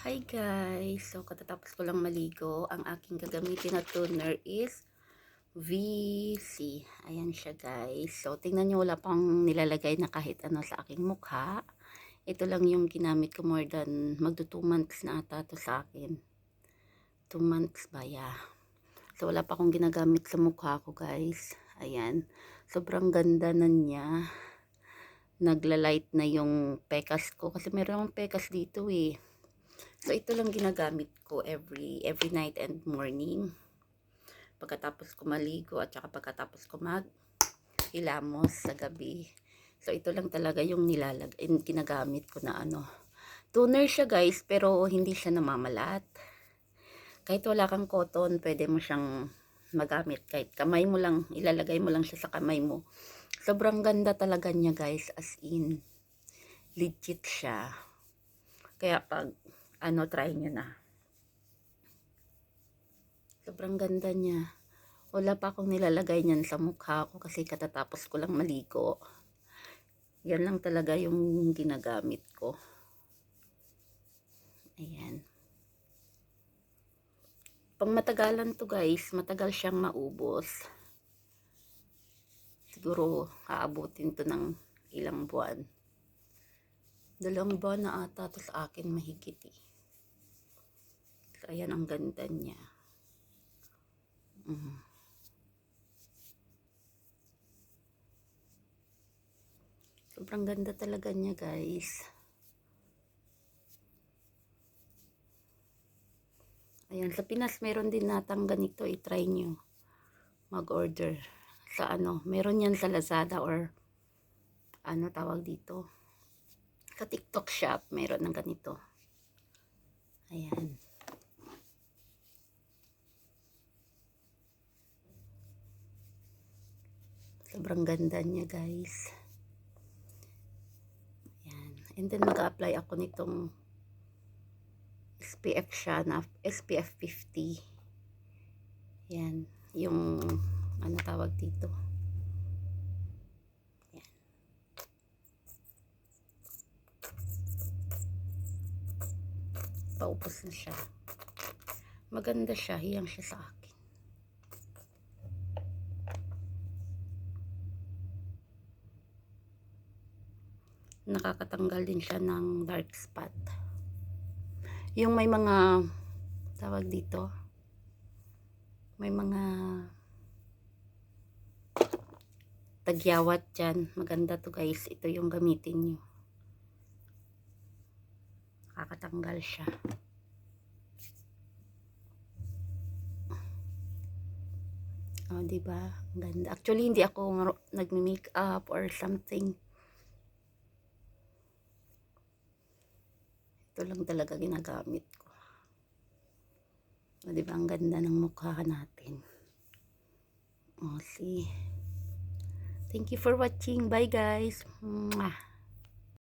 Hi guys! So katatapos ko lang maligo, ang aking gagamitin na toner is VC. Ayan siya guys. So tingnan nyo, wala pang nilalagay na kahit ano sa aking mukha. Ito lang yung ginamit ko, more than magto 2 months na ata to sa akin. 2 months ba, yeah. So wala pa akong ginagamit sa mukha ko guys. Ayan. Sobrang ganda na niya. Nagla-light na yung pekas ko. Kasi meron akong pekas dito eh. So ito lang ginagamit ko every night and morning. Pagkatapos ko maligo at saka pagkatapos ko hilamos sa gabi. So ito lang talaga yung ginagamit ko na ano. Toner siya guys, pero hindi siya namamalat. Kahit wala kang cotton, pwede mo siyang magamit. Kahit kamay mo lang, ilalagay mo lang siya sa kamay mo. Sobrang ganda talaga niya guys, as in. Legit siya. Kaya pag try nyo na. Sobrang ganda niya. Wala pa akong nilalagay niyan sa mukha ko kasi katatapos ko lang maligo. Yan lang talaga yung ginagamit ko. Ayan. Pang matagalan to guys, matagal siyang maubos. Siguro aabutin to ng ilang buwan. 2 buwan na ata to sa akin mahigit eh. So, ayan ang ganda niya. Sobrang ganda talaga niya guys. Ayan, sa Pinas meron din natang ganito, i-try nyo. Mag-order sa meron yan sa Lazada or tawag dito. Sa TikTok shop, meron ng ganito. Ayan. Sobrang ganda niya guys. Ayan. And then mag-apply ako nitong SPF siya na SPF 50. Ayan. Yung tawag dito. Ayan. Paupos na siya. Maganda siya. Hiyang siya sa akin. Nakakatanggal din siya ng dark spot. Yung may mga tawag dito, may mga tagyawat dyan. Maganda to guys. Ito yung gamitin nyo. Nakakatanggal siya. Oh, diba? Ang ganda. Actually, hindi ako nagme-makeup or something. Ito lang talaga ginagamit ko. O, diba? Ang ganda ng mukha natin. Oh, see? Thank you for watching. Bye guys. Mwah.